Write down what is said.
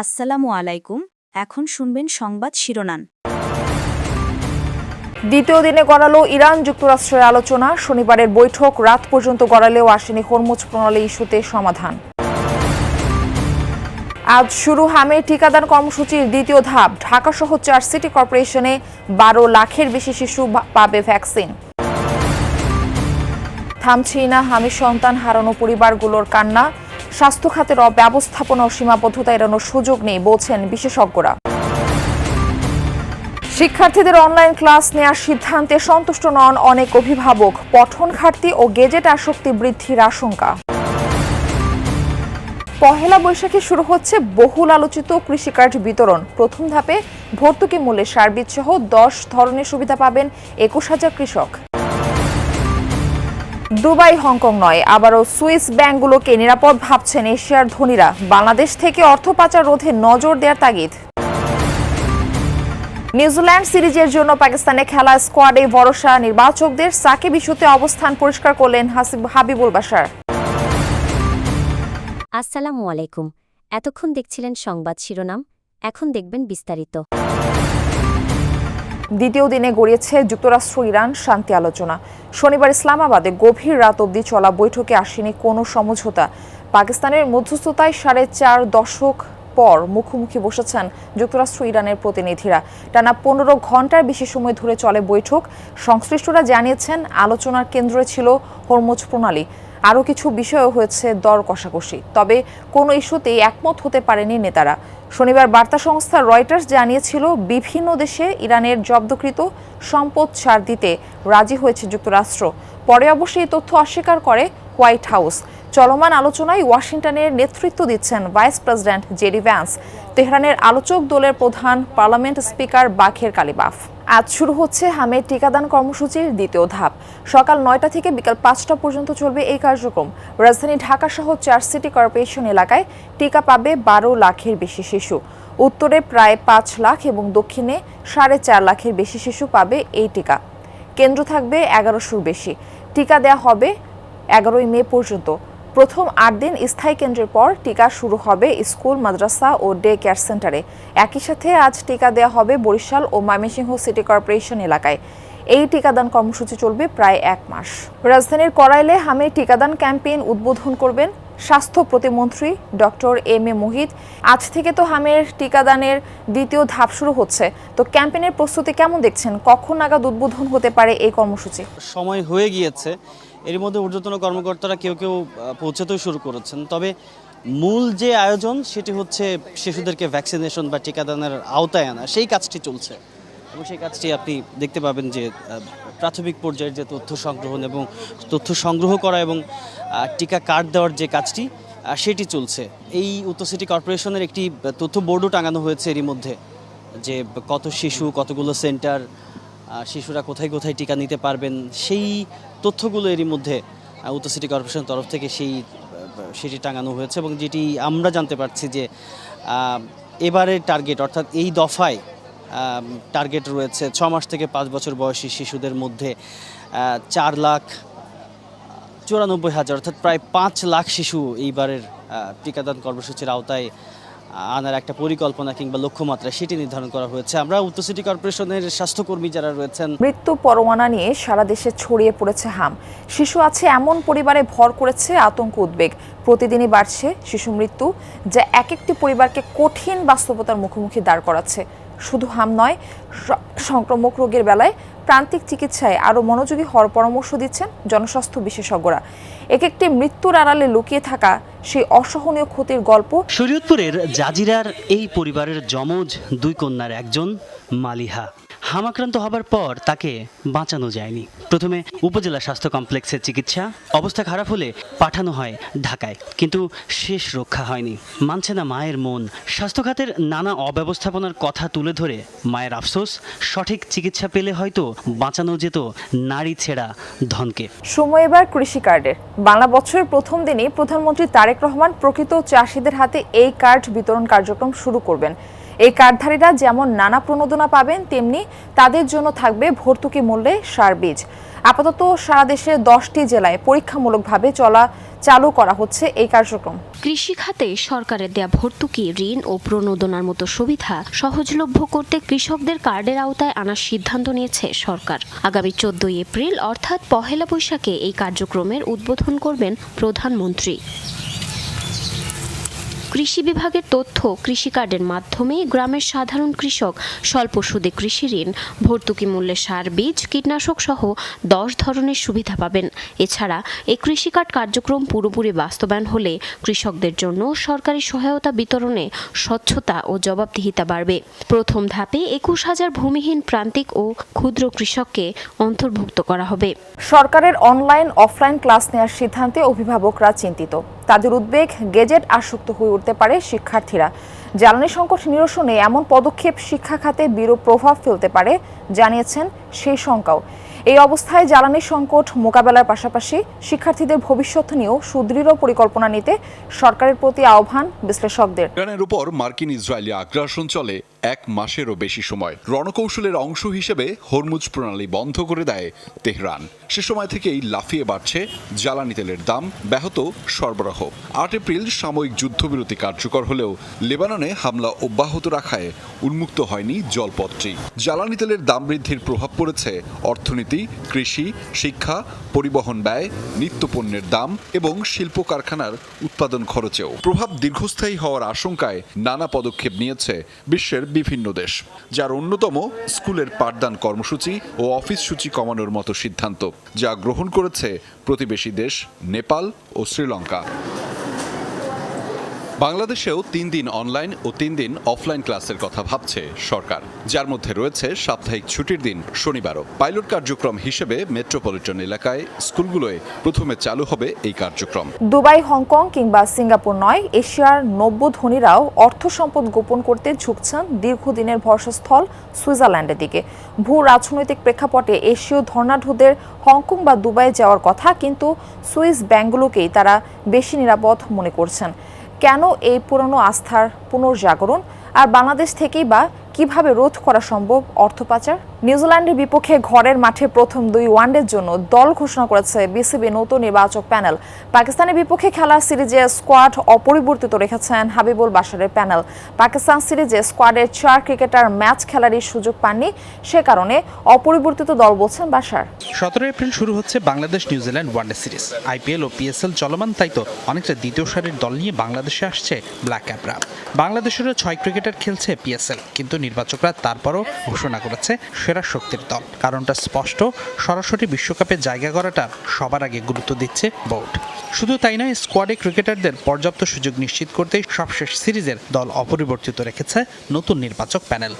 আসসালামু আলাইকুম। এখন শুনবেন সংবাদ শিরোনাম। দ্বিতীয় দিনে গড়ালো ইরান যুক্তরাষ্ট্রের আলোচনা। শনিবারের বৈঠক রাত পর্যন্ত গড়ালেও আসেনি হরমুজ প্রণালী ইস্যুতে সমাধান। আজ শুরু হামে টিকাদান কর্মসূচির দ্বিতীয় ধাপ। ঢাকাসহ 4 সিটি কর্পোরেশনে 12 লাখের বেশি শিশু পাবে ভ্যাকসিন। থামছেই না হামির সন্তান হারানো পরিবারগুলোর কান্না। স্বাস্থ্য খাতের অব্যবস্থাপনা ও সীমাবদ্ধতা এড়ানোর সুযোগ নেই বলছেন বিশেষজ্ঞরা। শিক্ষার্থীদের অনলাইন ক্লাস নেওয়ার সিদ্ধান্তে সন্তুষ্ট নন অনেক অভিভাবক। পঠন ঘাটতি ও গেজেট আসক্তি বৃদ্ধির আশঙ্কা। পহেলা বৈশাখে শুরু হচ্ছে বহুল আলোচিত কৃষিকার্ড বিতরণ। প্রথম ধাপে ভর্তুকি মূল্যে সার সহ 10 ধরনের সুবিধা পাবেন 21,000 কৃষক। দুবাই হংকং নয়, আবারও সুইস ব্যাংকগুলোকে নিরাপদ ভাবছেন এশিয়ার ধনীরা। বাংলাদেশ থেকে অর্থ পাচার রোধে নজর দেওয়ার তাগিদ। নিউজিল্যান্ড সিরিজের জন্য পাকিস্তানে খেলা স্কোয়াডে ভরসা নির্বাচকদের। সাকিব ইস্যুতে অবস্থান পরিষ্কার করলেন হাবিবুল বাশার। আসসালামু আলাইকুম। এতক্ষণ দেখছিলেন সংবাদ শিরোনাম, এখন দেখবেন বিস্তারিত। দ্বিতীয় দিনে গড়িয়েছে যুক্তরাষ্ট্র ইরান শান্তি আলোচনা। শনিবার ইসলামাবাদে গভীর রাত অবধি চলা বৈঠকে আসেনি কোনো সমঝোতা। পাকিস্তানের মধ্যস্থতায় 4.5 দশক পর মুখোমুখি বসেছেন যুক্তরাষ্ট্র ইরানের প্রতিনিধিরা। টানা 15 ঘন্টার বেশি সময় ধরে চলে বৈঠক। সংশ্লিষ্টরা জানিয়েছেন আলোচনার কেন্দ্রে ছিল হরমুজ প্রণালী। আরও কিছু বিষয়ও হয়েছে দর কষাকষি, তবে কোনো ইস্যুতেই একমত হতে পারেনি নেতারা। শনিবার বার্তা সংস্থা রয়টার্স জানিয়েছিল বিভিন্ন দেশে ইরানের জব্দকৃত সম্পদ ছাড় দিতে রাজি হয়েছে যুক্তরাষ্ট্র। পরে অবশ্য এই তথ্য অস্বীকার করে হোয়াইট হাউস। চলমান আলোচনায় ওয়াশিংটনের নেতৃত্ব দিচ্ছেন ভাইস প্রেসিডেন্ট জেডি ভ্যান্স। তেহরানের আলোচক দলের প্রধান পার্লামেন্ট স্পিকার বাখের কালিবাফ। আজ শুরু হচ্ছে হামের টিকাদান কর্মসূচির দ্বিতীয় ধাপ। সকাল 9টা থেকে বিকাল 5টা পর্যন্ত চলবে এই কার্যক্রম। রাজধানী ঢাকাসহ 4 সিটি কর্পোরেশন এলাকায় টিকা পাবে 12 লাখের বেশি শিশু। উত্তরে প্রায় 5 লাখ এবং দক্ষিণে 4.5 লাখের বেশি শিশু পাবে এই টিকা। কেন্দ্র থাকবে 1100-র বেশি। টিকা দেয়া হবে 11ই মে পর্যন্ত। প্রথম 8 দিন স্থায়ী কেন্দ্রের পর টিকা শুরু হবে স্কুল, মাদ্রাসা ও ডে কেয়ার সেন্টারে। একই সাথে আজ টিকা দেওয়া হবে বরিশাল ও ময়মনসিংহ সিটি কর্পোরেশন এলাকায়। এই টিকাদান কর্মসূচি চলবে প্রায় 1 মাস। রাজধানীর কড়াইলে হামে টিকাদান ক্যাম্পেইন উদ্বোধন করবেন স্বাস্থ্য প্রতিমন্ত্রী ডক্টর এম এ মুহিত। আজ থেকে তো হামের টিকাদানের দ্বিতীয় ধাপ শুরু হচ্ছে, তো ক্যাম্পেইনের প্রস্তুতি কেমন দেখছেন? কখন নাগাদ উদ্বোধন হতে পারে এই কর্মসূচি? সময় হয়ে গিয়েছে, এর মধ্যে ঊর্ধ্বতন কর্মকর্তারা কেউ কেউ পৌঁছাতেও শুরু করেছেন। তবে মূল যে আয়োজন সেটি হচ্ছে শিশুদেরকে ভ্যাকসিনেশন বা টিকাদানের আওতায় আনা, সেই কাজটি চলছে এবং সেই কাজটি আপনি দেখতে পাবেন যে প্রাথমিক পর্যায়ের যে তথ্য সংগ্রহণ এবং তথ্য সংগ্রহ করা এবং টিকা কার্ড দেওয়ার যে কাজটি সেটি চলছে। এই উত্তর সিটি কর্পোরেশনের একটি তথ্য বোর্ডও টাঙানো হয়েছে এরই মধ্যে, যে কত শিশু, কতগুলো সেন্টার, শিশুরা কোথায় কোথায় টিকা নিতে পারবেন, সেই তথ্যগুলো এরই মধ্যে উত্তর সিটি কর্পোরেশনের তরফ থেকে সেটি টাঙানো হয়েছে। এবং যেটি আমরা জানতে পারছি যে এবারের টার্গেট, অর্থাৎ এই দফায় টার্গেট রয়েছে 6 মাস থেকে 5 বছর বয়সী শিশুদের মধ্যে 4,94,000 অর্থাৎ প্রায় 5 লাখ শিশু এইবারের টিকাদান কর্মসূচির আওতায় আনার একটা পরিকল্পনা কিংবা লক্ষ্যমাত্রা সেটি নির্ধারণ করা হয়েছে। আমরা উত্তর সিটি কর্পোরেশনের স্বাস্থ্যকর্মী যারা রয়েছেন, মৃত্যু পরোয়ানা নিয়ে সারা দেশে ছড়িয়ে পড়েছে হাম। শিশু আছে এমন পরিবারে ভর করেছে আতঙ্ক, উদ্বেগ। প্রতিদিনই বাড়ছে শিশু মৃত্যু, যা এক একটি পরিবারকে কঠিন বাস্তবতার মুখোমুখি দাঁড় করাচ্ছে। শুধু হাম নয়, সংক্রামক রোগের বেলায় প্রান্তিক চিকিৎসায় আরও মনোযোগী হওয়ার পরামর্শ দিচ্ছেন জনস্বাস্থ্য বিশেষজ্ঞরা। এক একটি মৃত্যুর আড়ালে লুকিয়ে থাকা সেই অসহনীয় ক্ষতির গল্প। শরীয়তপুরের জাজিরার এই পরিবারের যমজ 2 কন্যার একজন মালিহা। হামাক্রান্ত হবার পর তাকে বাঁচানো যায়নি। প্রথমে উপজেলা স্বাস্থ্য কমপ্লেক্সের চিকিৎসা, অবস্থা খারাপ হলে পাঠানো হয় ঢাকায়, কিন্তু শেষ রক্ষা হয়নি। মানছে না মায়ের মন। স্বাস্থ্য খাতের নানা অব্যবস্থাপনার কথা তুলে ধরে মায়ের আফসোস, সঠিক চিকিৎসা পেলে হয়তো বাঁচানো যেত নারী ছেঁড়া ধনকে। সময় এবার কৃষি কার্ডের। বাংলা বছরের প্রথম দিনই প্রধানমন্ত্রী তারেক রহমান প্রকৃত চাষিদের হাতে এই কার্ড বিতরণ কার্যক্রম শুরু করবেন। এই কার্ডধারীরা যেমন নানা প্রণোদনা পাবেন, তেমনি তাদের জন্য থাকবে ভর্তুকি মূল্যে সার বীজ। আপাতত সারা দেশে 10টি জেলায় পরীক্ষামূলকভাবে চালু করা হচ্ছে এই কার্যক্রম। কৃষি খাতে সরকারের দেয়া ভর্তুকি, ঋণ ও প্রণোদনার মতো সুবিধা সহজলভ্য করতে কৃষকদের কার্ডের আওতায় আনার সিদ্ধান্ত নিয়েছে সরকার। আগামী 14 এপ্রিল অর্থাৎ পহেলা বৈশাখে এই কার্যক্রমের উদ্বোধন করবেন প্রধানমন্ত্রী। কৃষি বিভাগের তথ্য, কৃষি কার্ডের মাধ্যমে গ্রামের সাধারণ কৃষক স্বল্প সুদে কৃষি ঋণ, ভর্তুকি মূল্যে সার বীজ, কীটনাশক সহ 10 ধরনের সুবিধা পাবেন। এছাড়া এই কৃষি কার্ড কার্যক্রম পুরোপুরি বাস্তবায়ন হলে কৃষকদের জন্য সরকারি সহায়তা বিতরণে স্বচ্ছতা ও জবাবদিহিতা বাড়বে। প্রথম ধাপে 21,000 ভূমিহীন প্রান্তিক ও ক্ষুদ্র কৃষককে অন্তর্ভুক্ত করা হবে। সরকারের অনলাইন অফলাইন ক্লাস নেওয়ার সিদ্ধান্তে অভিভাবকরা চিন্তিত। তাদের উদ্বেগ, গেজেট আসক্ত হয়ে উঠতে পারে শিক্ষার্থীরা। জ্বালানি সংকট নিরসনে এমন পদক্ষেপ শিক্ষা খাতে বিরূপ প্রভাব ফেলতে পারে জানিয়েছেন সেই শঙ্কাও। এই অবস্থায় জ্বালানি সংকট মোকাবেলার পাশাপাশি শিক্ষার্থীদের ভবিষ্যৎ নিয়েও সুদৃঢ় পরিকল্পনা নিতে সরকারের প্রতি আহ্বান বিশ্লেষকদের। ইরানের উপর মার্কিন ইসরায়েলি আগ্রাসন চলে 1 মাসেরও বেশি সময়। রণকৌশলের অংশ হিসেবে হরমুজ প্রণালী বন্ধ করে দেয় তেহরান। সে সময় থেকেই লাফিয়ে বাড়ছে জ্বালানি তেলের দাম, ব্যাহত সরবরাহ। 8 এপ্রিল সাময়িক যুদ্ধবিরতি কার্যকর হলেও লেবাননে হামলা অব্যাহত রাখায় উন্মুক্ত হয়নি জলপথটি। জ্বালানি তেলের দাম বৃদ্ধির প্রভাব পড়েছে অর্থনীতি, কৃষি, শিক্ষা, পরিবহন ব্যয়, নিত্যপণ্যের দাম এবং শিল্প কারখানার উৎপাদন খরচেও। প্রভাব দীর্ঘস্থায়ী হওয়ার আশঙ্কায় নানা পদক্ষেপ নিয়েছে বিশ্বের বিভিন্ন দেশ, যার অন্যতম স্কুলের পাঠদান কর্মসূচি ও অফিস সূচি কমানোর মতো সিদ্ধান্ত, যা গ্রহণ করেছে প্রতিবেশী দেশ নেপাল ও শ্রীলঙ্কা। বাংলাদেশেও 3 দিন অনলাইন ও 3 দিন অফলাইন ক্লাসের কথা ভাবছে সরকার, যার মধ্যে রয়েছে সাপ্তাহিক ছুটির দিন শনিবারও। পাইলট কার্যক্রম হিসেবে মেট্রোপলিটন এলাকায় স্কুলগুলোয় প্রথমে চালু হবে এই কার্যক্রম। দুবাই, হংকং কিংবা সিঙ্গাপুর নয়, এশিয়ার নব্য ধনীরাও অর্থ সম্পদ গোপন করতে ঝুঁকছেন দীর্ঘদিনের ভরসাস্থল সুইজারল্যান্ডের দিকে। ভূ রাজনৈতিক প্রেক্ষাপটে এশীয় ধনাঢ্যদের হংকং বা দুবাই যাওয়ার কথা, কিন্তু সুইস ব্যাংকগুলোকেই তারা বেশি নিরাপদ মনে করছেন। কেন এই পুরনো আস্থার পুনর্জাগরণ? আর বাংলাদেশ থেকেই বা কিভাবে রোধ করা সম্ভব অর্থ পাচার? নিউজিল্যান্ডের বিপক্ষে ঘরের মাঠে প্রথম 2 ওয়ানডের জন্য দল ঘোষণা করেছে বিসিবি নতুন নির্বাচক প্যানেল। পাকিস্তানের বিপক্ষে খেলার সিরিজে স্কোয়াড অপরিবর্তিত রেখেছেন হাবিবুল বাশারের প্যানেল। পাকিস্তান সিরিজে স্কোয়াডের 4 ক্রিকেটার ম্যাচ খেলারই সুযোগ পাননি, সে কারণে অপরিবর্তিত দল বলছেন বাশার। 17 এপ্রিল শুরু হচ্ছে Bangladesh New Zealand one day series. IPL ও পিএসএল চলমান, তাই তো অনেকটা দ্বিতীয় সারির দল নিয়ে বাংলাদেশে আসছে ব্ল্যাক ক্যাপরা। বাংলাদেশেরও 6 ক্রিকেটার খেলছে পিএসএল, কিন্তু নির্বাচকরা তারপরও ঘোষণা করেছে সেরা শক্তির দল। কারণটা স্পষ্ট, সরাসরি বিশ্বকাপে জায়গা করাটা সবার আগে গুরুত্ব দিচ্ছে বোর্ড। শুধু তাই নয়, স্কোয়াডে ক্রিকেটারদের পর্যাপ্ত সুযোগ নিশ্চিত করতেই সবশেষ সিরিজের দল অপরিবর্তিত রেখেছে নতুন নির্বাচক প্যানেল।